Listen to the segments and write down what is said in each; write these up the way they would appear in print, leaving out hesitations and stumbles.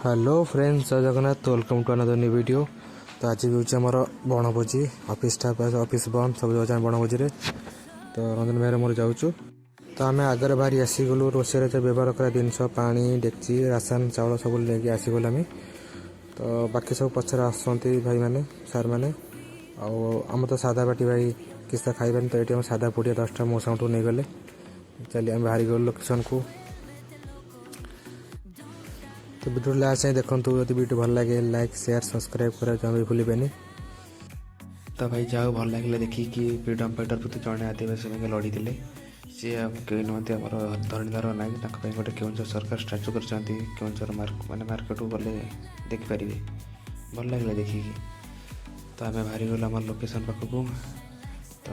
Hello friends, Jai Jagannath. Welcome to another new video. तो आज भी हूँ आमर बनभोजी ऑफिस स्टाफ ऑफिस बंद सब जाऊँ बनभोजी तो रंजन भाई मोर जाऊँ। तो आम आगे बाहरी आसीगलु रोषे व्यवहार करा जिनस पानी डेक्ची राशन चाउल सब लेके आसीगलु आम। तो बाकी सब पचर आसुँच भाई मैंने सार मैंने आम तो सादा बाटी भाई किसी खाइबानी। तो ये सादा पुड़िया 10टा मौसा नहीं गले चलिए आम बाहरी गलु लोकेशन को। तो वीडियो लास्ट जाए देखूँ यदि वीडियो भल लगे लाइक शेयर सब्सक्राइब करें भूलें। तो भाई जाओ भल लगे देखिए फ्रीडम फाइटर प्रति जड़े आदिवासी भाई लड़ी सी कई नुहति आम धरणीधर नायक गोटे केउंझर सरकार स्टाच्यू कर माने मार्केट को गले देखिपारे भल लगे देखिए। तो आम बाहरी गलु आम लोकेशन पाखक। तो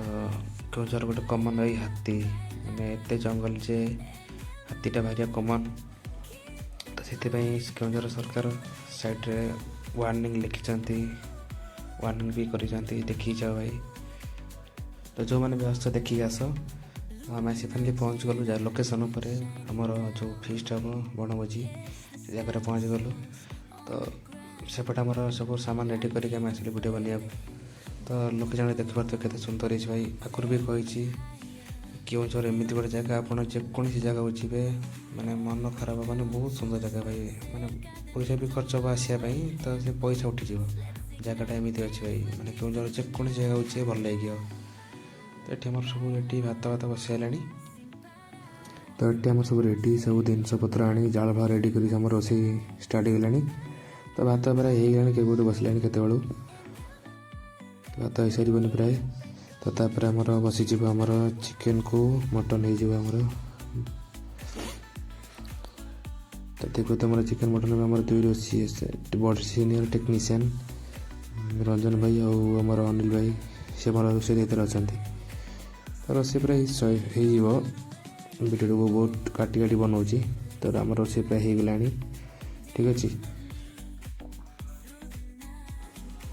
केउंझर गोटे कमन रही हाथी माने एत जंगल जे हाथीटा भारी कमन। तो से केउंझर सरकार साइड्रे वार्निंग लिखिं वार्निंग भी कर देखी जाओ भाई। तो जो मैंने व्यवस्था देखिए आस आम आसी फाइनली पहुँच गलु जा लोकेशन उपर आमर जो फिस्ट हम बनभोजी से जगह पहुँच गलु। तो सेपटे आमर सब सामान रेडी करके आम आसिलु वीडियो बनिया। तो लोक जन देखिपे केते सुंदर है भाई। आगुरी भी कही केउंझर एमती गोटे जगह आप जेकोसी जगह जी माने मन खराब माने बहुत सुंदर जगह भाई। माने पैसा भी खर्च हम आसापी तो से पैसा उठीज जगहटा एमती अच्छे भाई। माने केउंझर जेकोसी जगह हो भल लगे। तो ये सब ये भात भात बसला। तो ये आम सब रेडी सब जिनस पत्र आनी जाल भाव रेडी कर रोसे स्टार्ट होगा। तो भात प्राय हो के गोटे बसला केत भात हो सारे प्राय। तो तापर आमर बसीज आमर चिकेन को मटन होमर। तो देखो तो आम चिकेन मटन में आम दुई रोसी बड़ सीनियर टेक्नीशियन रंजन भाई और आमर अनिल भाई से आम रोसे देते अच्छा। तो रोसे प्राय वीडियो को बहुत काटी काटी बनाऊँ। तो आम रोसे प्राय होगला ठीक अच्छे।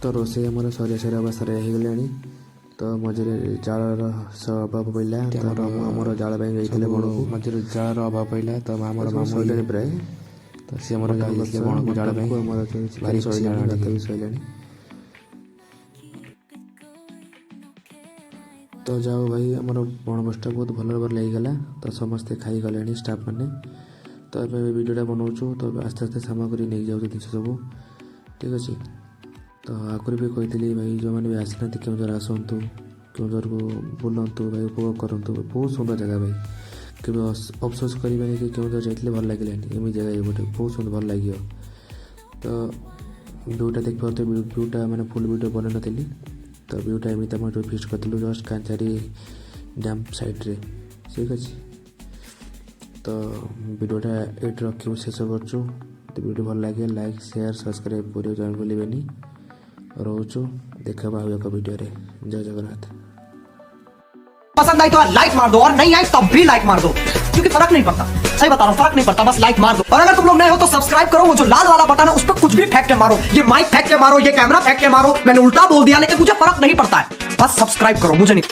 तो रोसे आमर सरिया सरिया अवस्था होगला। तो मझे जाल अभाव पड़ा आमर जाल बड़ मझे जाल अभाव पड़ा। तो आम सैलानी प्राय। तो सी आम बण को जाल भारी सैलानी। तो जाओ भाई आमर बनभोजटा बहुत भल भाव लगिगला। तो समस्ते खाई गले स्टाफ मैंने। तो ये वीडियोटा बनाऊँ। तो आस्ते आस्ते सामग्री नहीं जाऊँ जिन सब ठीक अच्छे। तो आगुरी भी कही भाई जो मैंने भी आसना केउंझर आसतु केउंझर को बुलतु भाई उपभोग करूँ। बहुत सुंदर जगह भाई के अफसोस करें कि केउंझर जाइए भल लगे एम जगह गोटे बहुत सुंदर भल लगे। तो व्यूटा देख पाते व्यूटा मैंने फुल वीडियो बन नी। तो व्यूटा एमती आम जो फिस्ट करूँ जस्ट कांचारी डैम साइड्रे ठीक अच्छे। तो वीडियोटा ये रखी शेष कर। तो वीडियो भल लगे लाइक शेयर सब्सक्राइब कर जॉइन भूलें। रोचु देखा एक वीडियो रे। जय जगन्नाथ। पसंद आई तो लाइक मार दो और नहीं आई तब भी लाइक मार दो क्योंकि फर्क नहीं पड़ता। सही बता रहा हूँ फर्क नहीं पड़ता, बस लाइक मार दो। और अगर तुम लोग नए हो तो सब्सक्राइब करो। वो जो लाल वाला बटन है उस पर कुछ भी फेंक के मारो, ये माइक फेंक के मारो, ये कैमरा फेंक के मारो। मैंने उल्टा बोल दिया लेकिन मुझे फर्क नहीं पड़ता है, बस सब्सक्राइब करो। मुझे नहीं